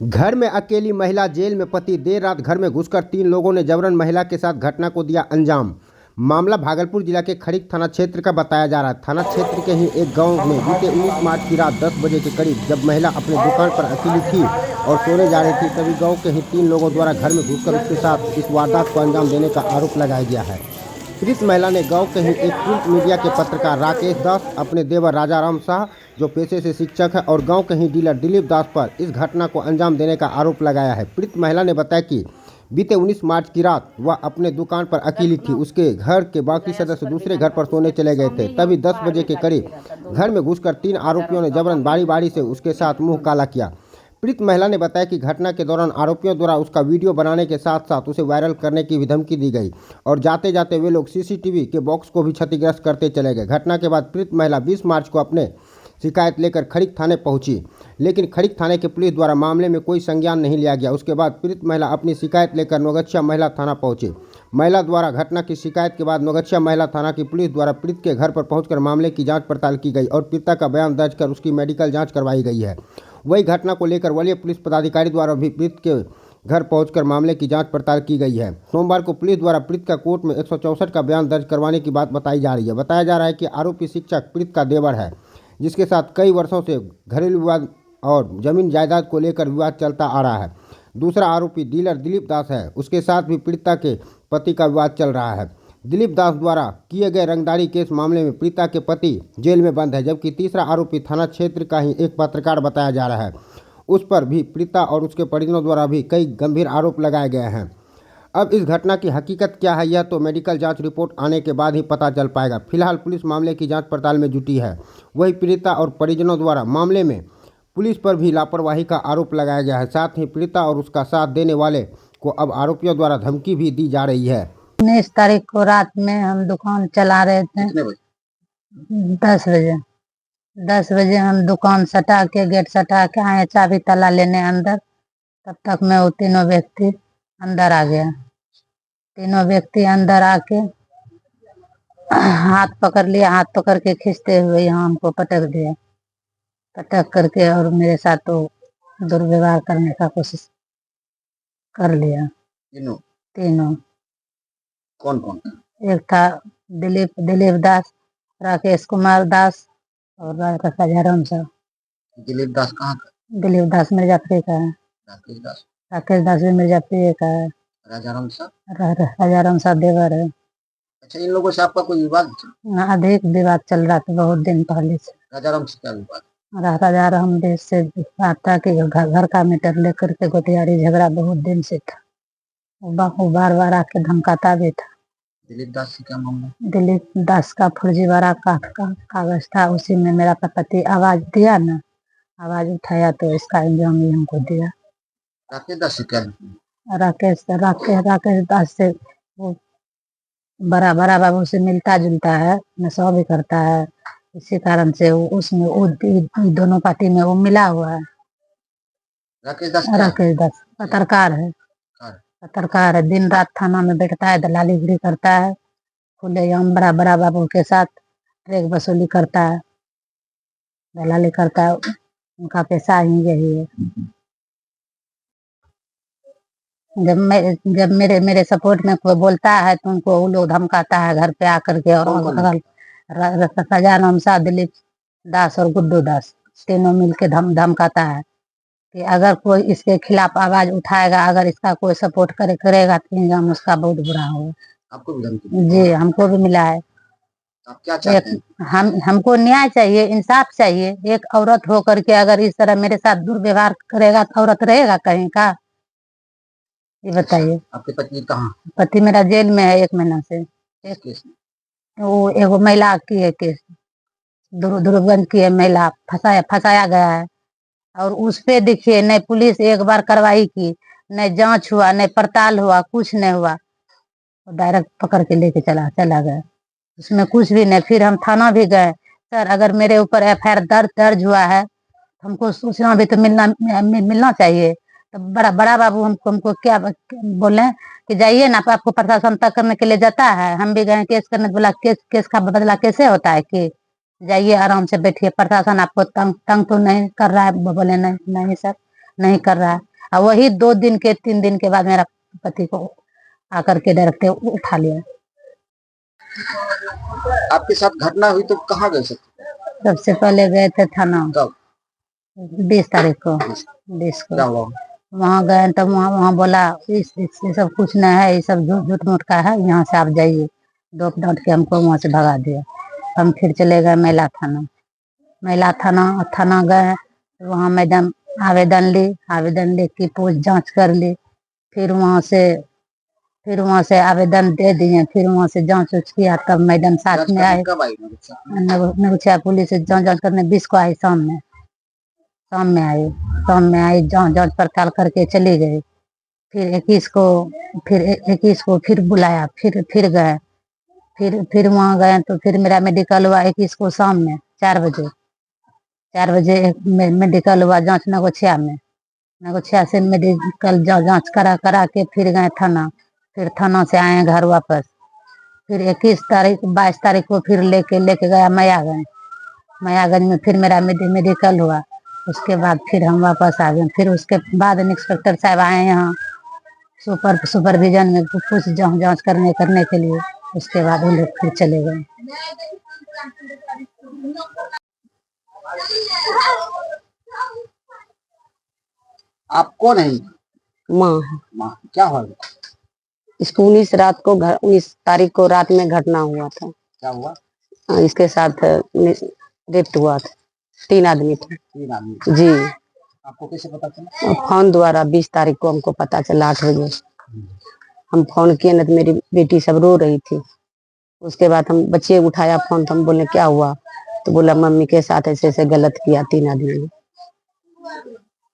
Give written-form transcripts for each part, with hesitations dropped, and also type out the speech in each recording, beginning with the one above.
घर में अकेली महिला जेल में पति देर रात घर में घुसकर 3 लोगों ने जबरन महिला के साथ घटना को दिया अंजाम। मामला भागलपुर जिला के खड़ीक थाना क्षेत्र का बताया जा रहा है। थाना क्षेत्र के ही एक गांव में बीते 19 मार्च की रात 10 बजे के करीब जब महिला अपने दुकान पर अकेली थी और सोने जा रही थी, तभी गांव के ही 3 लोगों द्वारा घर में घुसकर उसके साथ इस वारदात को अंजाम देने का आरोप लगाया गया है। पीड़ित महिला ने गांव के ही एक प्रिंट मीडिया के पत्रकार राकेश दास, अपने देवर राजाराम शाह जो पेशे से शिक्षक है, और गांव के ही डीलर दिलीप दास पर इस घटना को अंजाम देने का आरोप लगाया है। पीड़ित महिला ने बताया कि बीते 19 मार्च की रात वह अपने दुकान पर अकेली थी। उसके घर के बाकी सदस्य दूसरे घर पर सोने चले गए थे। तभी 10 बजे के करीब घर में घुसकर 3 आरोपियों ने जबरन बारी बारी से उसके साथ मुंह काला किया। पीड़ित महिला ने बताया कि घटना के दौरान आरोपियों द्वारा उसका वीडियो बनाने के साथ साथ उसे वायरल करने की भी धमकी दी गई और जाते जाते वे लोग सीसीटीवी के बॉक्स को भी क्षतिग्रस्त करते चले गए। घटना के बाद पीड़ित महिला 20 मार्च को अपने शिकायत लेकर खड़ीक थाने पहुंची, लेकिन खड़ीक थाने के पुलिस द्वारा मामले में कोई संज्ञान नहीं लिया गया। उसके बाद पीड़ित महिला अपनी शिकायत लेकर नौगछिया महिला थाना पहुंची। महिला द्वारा घटना की शिकायत के बाद नौगछिया महिला थाना की पुलिस द्वारा पीड़ित के घर पर पहुंचकर मामले की जांच पड़ताल की गई और पीड़िता का बयान दर्ज कर उसकी मेडिकल जाँच करवाई गई है। वही घटना को लेकर वरीय पुलिस पदाधिकारी द्वारा भी पीड़ित के घर पहुंचकर मामले की जांच पड़ताल की गई है। सोमवार को पुलिस द्वारा पीड़ित का कोर्ट में 164 का बयान दर्ज करवाने की बात बताई जा रही है। बताया जा रहा है कि आरोपी शिक्षक पीड़ित का देवर है, जिसके साथ कई वर्षों से घरेलू विवाद और जमीन जायदाद को लेकर विवाद चलता आ रहा है। दूसरा आरोपी डीलर दिलीप दास है, उसके साथ भी पीड़िता के पति का विवाद चल रहा है। दिलीप दास द्वारा किए गए रंगदारी केस मामले में पीड़िता के पति जेल में बंद है, जबकि तीसरा आरोपी थाना क्षेत्र का ही एक पत्रकार बताया जा रहा है। उस पर भी पीड़िता और उसके परिजनों द्वारा भी कई गंभीर आरोप लगाए गए हैं। अब इस घटना की हकीकत क्या है, यह तो मेडिकल जांच रिपोर्ट आने के बाद ही पता चल पाएगा। फिलहाल पुलिस मामले की जांच पड़ताल में जुटी है। वही पीड़िता और परिजनों द्वारा मामले में पुलिस पर भी लापरवाही का आरोप लगाया गया है। साथ ही पीड़िता और उसका साथ देने वाले को अब आरोपियों द्वारा धमकी भी दी जा रही है। 19 तारीख को रात में हम दुकान चला रहे थे। 10 बजे हम दुकान सटा के गेट सटा के आए चाबी ताला लेने अंदर। तब तक में वो तीनों व्यक्ति अंदर आ गया। तीनों व्यक्ति अंदर आके हाथ पकड़ लिया, हाथ पकड़ के खींचते हुए यहाँ हमको पटक दिया। पटक करके और मेरे साथ तो दुर्व्यवहार करने का कोशिश कर लिया। तीनों कौन कौन? एक था दिलीप दास, राकेश कुमार दास और राजाराम साहब। दिलीप दास कहाँ का? दिलीप दास मिर्जापुर का है। राकेश दास भी मिर्जापुर का है। राजाराम साहब? राजाराम साहब देवर है। अच्छा, इन लोगों से आपका कोई विवाद? अधिक विवाद चल रहा था बहुत दिन पहले से। राजाराम से क्या विवाद? राजाराम देश से आता कि घर का मीटर लेकर के गोटियारी झगड़ा बहुत दिन से था। वो बार बार आके धमकाता भी था। दिलीप दास से क्या मामला? दिलीप दास का फर्जीवाड़ा का कागज था, उसी में मेरा पति आवाज दिया ना, आवाज उठाया तो इसका इंजाम ही हमको दिया। राकेश दास से क्या? राकेश दास से वो बड़ा बाबू से मिलता जुलता है, नशा भी करता है। इसी कारण से वो उसमें वो दोनों पार्टी में वो मिला हुआ है। राकेश दास पत्रकार है। दिन रात थाना में बैठता है, दलालीगिरी करता है, खुलेआम बड़ा बाबू के साथ ट्रैक वसूली करता है, दलाली करता है। उनका पैसा ही यही है। जब मेरे सपोर्ट में कोई बोलता है तो उनको वो लोग धमकाता है घर पे आकर के। और राजाराम शाह, दिलीप दास और गुड्डू दास तीनों मिलके धमकाता है कि अगर कोई इसके खिलाफ आवाज उठाएगा, अगर इसका कोई सपोर्ट करेगा तो इंजाम उसका बहुत बुरा होगा। आपको भी धमकी? जी, हमको भी मिला है। आप क्या चाहते हैं? हमको न्याय चाहिए, इंसाफ चाहिए। एक औरत होकर के अगर इस तरह मेरे साथ दुर्व्यवहार करेगा तो औरत रहेगा कहीं का? ये बताइए। आपके पति कहाँ? पति मेरा जेल में है 1 महीना से। वो एगो महिला की है केस, दुर्गंज की है महिला, फंसाया गया है। और उस पे देखिए न पुलिस एक बार कार्रवाई की, न जांच हुआ, न पड़ताल हुआ, कुछ नहीं हुआ। डायरेक्ट पकड़ के लेके चला गया, उसमें कुछ भी नहीं। फिर हम थाना भी गए, सर अगर मेरे ऊपर FIR दर्ज हुआ है हमको सूचना भी तो मिलना चाहिए। तो बड़ा बाबू हमको क्या बोले कि जाइए ना, आपको प्रशासन तक करने के लिए जाता है। हम भी गए केस करने, बोला केस का बदला कैसे होता है कि जाइए आराम से बैठिए, प्रशासन आपको तंग तो नहीं कर रहा है? बोले नहीं सर, नहीं कर रहा है। और वही 2 दिन के 3 दिन के बाद मेरा पति को आकर के डायरेक्ट उठा लिया। आपके साथ घटना हुई तो कहाँ गए सब? सबसे पहले गए थे थाना कब? 20 तारीख को 20 क्या को। हुआ? वहाँ गए तब वहाँ बोला ये सब कुछ नहीं है, ये सब झूठ मूठ का है, यहाँ से आप जाइए। डोप डांट के हमको वहाँ से भगा दिया। हम फिर चले गए महिला थाना गए। वहाँ मैडम आवेदन ले की पूछ जांच कर ली। फिर वहाँ से आवेदन दे दिए। फिर वहाँ से जांच उच किया, तब मैडम साथ में आए। कब आई? नगुछिया पुलिस से जांच करने 20 को आई। शाम में आई जांच पड़ताल करके चली गई। फिर 21 को फिर बुलाया। फिर गए। फिर वहाँ गए तो फिर मेरा मेडिकल हुआ 21 को शाम में 4 बजे मेडिकल हुआ जांच नगोछिया से मेडिकल जांच करा के फिर गए थाना। फिर थाना से आए घर वापस। फिर 22 तारीख को फिर लेके गया मयागंज में फिर मेरा मेडिकल हुआ। उसके बाद फिर हम वापस आ गए। फिर उसके बाद इंस्पेक्टर साहब आए यहाँ सुपरविजन में कुछ जांच करने के लिए। उसके बाद वो लोग फिर चले गए। आप कौन है? माँ माँ, क्या हुआ? इसको 19 रात को 19 तारीख को रात में घटना हुआ था। क्या हुआ? इसके साथ रेप हुआ था। 3 आदमी थे। 3 आदमी? जी। आपको कैसे पता चला? फोन द्वारा 20 तारीख को हमको पता चला 8 बजे। हम फोन किए ना तो मेरी बेटी सब रो रही थी। उसके बाद हम बच्चे उठाया फोन तो हम बोले क्या हुआ, तो बोला मम्मी के साथ ऐसे ऐसे गलत किया 3 आदमी ने।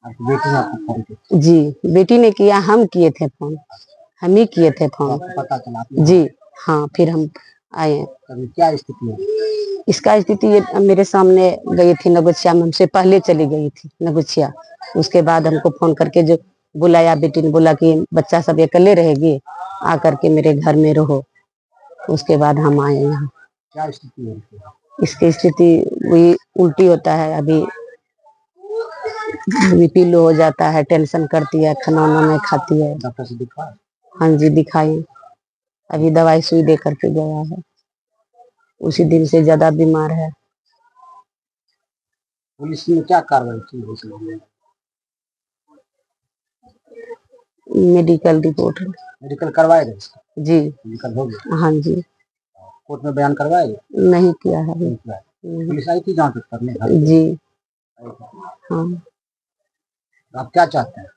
आपकी बेटी ने आपको फोन किया? जी, बेटी ने किया, हम किए थे फोन, हम ही किए थे फोन। आपको पता चला? जी हाँ, फिर हम आए। क्या स्थिति है? इसका स्थिति ये मेरे सामने गई थी नगोछिया में, हमसे पहले चली गई थी नगोछिया। उसके बाद हमको फोन करके जो बुलाया, बेटी ने बोला कि बच्चा सब अकेले रहेगी, आकर के मेरे घर में रहो। उसके बाद हम आए यहाँ। क्या स्थिति है? इसकी स्थिति वही उल्टी होता है, अभी बीपी लो हो जाता है, टेंशन करती है, खाना वाना नहीं खाती है। डॉक्टर से दिखवाया? हाँ जी दिखाई, अभी दवाई सुई दे करके गया है। उसी दिन से ज्यादा बीमार है। पुलिस ने क्या कार्रवाई की? Medical report. मेडिकल करवाएगा इसका? जी। मेडिकल हो गया? हाँ जी। कोर्ट में बयान करवाएगा? नहीं किया है। नहीं किया। पुलिस आई थी जांच करने? जी हाँ। आप क्या चाहते हैं?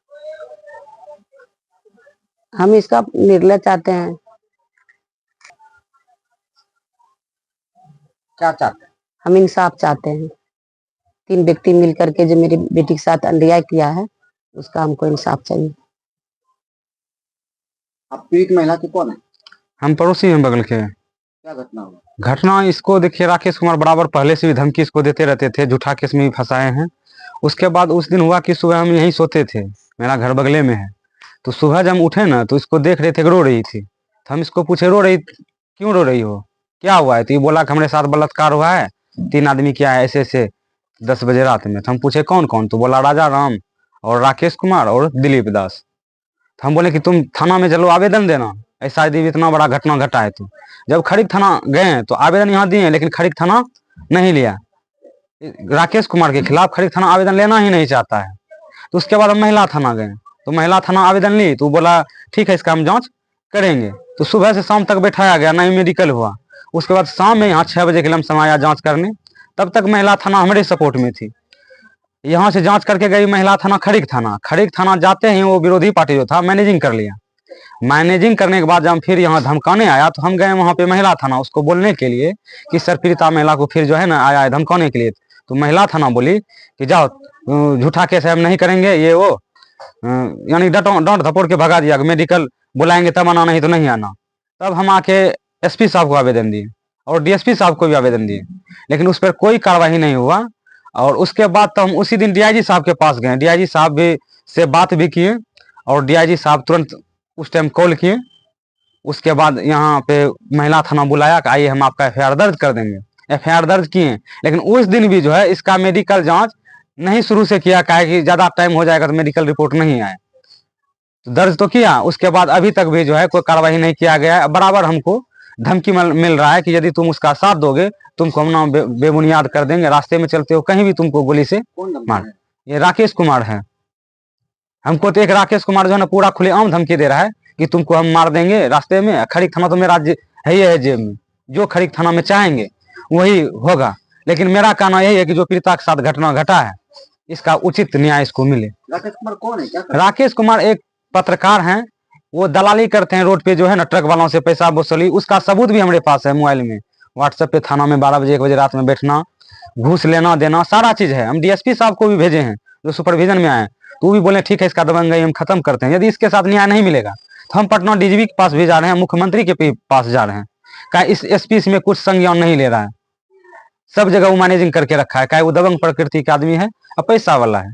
हम इसका निर्णय चाहते हैं। क्या चाहते हैं? हम इंसाफ चाहते हैं। 3 व्यक्ति मिलकर के जो मेरी बेटी के साथ अन्याय किया है, उसका हमको इंसाफ चाहिए। आप पीड़ित महिला के कौन है? हम पड़ोसी हैं बगल के। क्या घटना हुआ? घटना इसको देखिए, राकेश कुमार बराबर पहले से भी धमकी इसको देते रहते थे, झूठा केस में भी फंसाए हैं। उसके बाद उस दिन हुआ कि सुबह हम यहीं सोते थे, मेरा घर बगले में है, तो सुबह जब हम उठे ना तो इसको देख रहे थे कि रो रही थी। तो हम इसको पूछे क्यों रो रही हो, क्या हुआ है? तो ये बोला कि हमारे साथ बलात्कार हुआ है, 3 आदमी किया है ऐसे ऐसे 10 बजे रात में। तो हम पूछे कौन कौन, तो बोला राजा राम और राकेश कुमार और दिलीप दास। तो हम बोले कि तुम थाना में चलो आवेदन देना, ऐसा यदि इतना बड़ा घटना घटा है तो। जब खरीक थाना गए तो आवेदन यहाँ दिए, लेकिन खरीक थाना नहीं लिया। राकेश कुमार के खिलाफ खरीक थाना आवेदन लेना ही नहीं चाहता है। तो उसके बाद हम महिला थाना गए, तो महिला थाना आवेदन ली, तो बोला ठीक है इसका हम जांच करेंगे। तो सुबह से शाम तक बैठाया गया, ना ही मेडिकल हुआ। उसके बाद शाम में यहाँ 6 बजे के लमसम आया जांच करने, तब तक महिला थाना हमारे सपोर्ट में थी। यहाँ से जांच करके गई महिला थाना खरीक थाना जाते ही वो विरोधी पार्टी जो था मैनेजिंग कर लिया। मैनेजिंग करने के बाद जब फिर यहाँ धमकाने आया तो हम गए वहाँ पे महिला थाना उसको बोलने के लिए कि सर पीड़िता महिला को फिर जो है ना आया है धमकाने के लिए। तो महिला थाना बोली कि जाओ झूठा केस है हम नहीं करेंगे, ये वो यानी डांट धपोड़ के भगा दिया, मेडिकल बुलाएंगे तब आना, नहीं तो नहीं आना। तब हम आके एसपी साहब को आवेदन दिए और डीएसपी साहब को भी आवेदन दिए, लेकिन उस पर कोई कार्रवाई नहीं हुआ। और उसके बाद तो हम उसी दिन डीआईजी साहब के पास गए, डीआईजी साहब भी से बात भी किए और डीआईजी साहब तुरंत उस टाइम कॉल किए। उसके बाद यहाँ पे महिला थाना बुलाया कि आइए हम आपका एफआईआर दर्ज कर देंगे। एफआईआर दर्ज किए, लेकिन उस दिन भी जो है इसका मेडिकल जांच नहीं शुरू से किया, कहा कि ज्यादा टाइम हो जाएगा तो मेडिकल रिपोर्ट नहीं आए। तो दर्ज तो किया, उसके बाद अभी तक भी जो है कोई कार्रवाई नहीं किया गया है। बराबर हमको धमकी मिल रहा है कि यदि तुम उसका साथ दोगे तुमको हम ना बेबुनियाद कर देंगे, रास्ते में चलते हो कहीं भी तुमको गोली से मार। ये राकेश कुमार है। हमको तो एक राकेश कुमार जो है ना पूरा खुलेआम धमकी दे रहा है कि तुमको हम मार देंगे रास्ते में। खरीक थाना तो मेरा है ही है जेब में, जो खरीक थाना में चाहेंगे वही होगा। लेकिन मेरा कहना यही है कि जो पीड़िता के साथ घटना घटा है इसका उचित न्याय इसको मिले। राकेश कुमार कौन है, क्या राकेश कुमार एक पत्रकार हैं, वो दलाली करते हैं रोड पे जो है ना ट्रक वालों से पैसा वसूली। उसका सबूत भी हमारे पास है मोबाइल में, व्हाट्सएप पे थाना में 12 बजे 1 बजे रात में बैठना, घूस लेना देना सारा चीज है। हम डीएसपी साहब को भी भेजे हैं जो सुपरविजन में आए, तो वो भी बोले ठीक है इसका दबंगई हम खत्म करते हैं। यदि इसके साथ न्याय नहीं मिलेगा तो हम पटना डीजीपी के पास भी जा रहे हैं, मुख्यमंत्री के पास जा रहे हैं। क्या इस एसपी में कुछ संज्ञान नहीं ले रहा है, सब जगह वो मैनेजिंग करके रखा है। क्या वो दबंग प्रकृति का आदमी है और पैसा वाला है।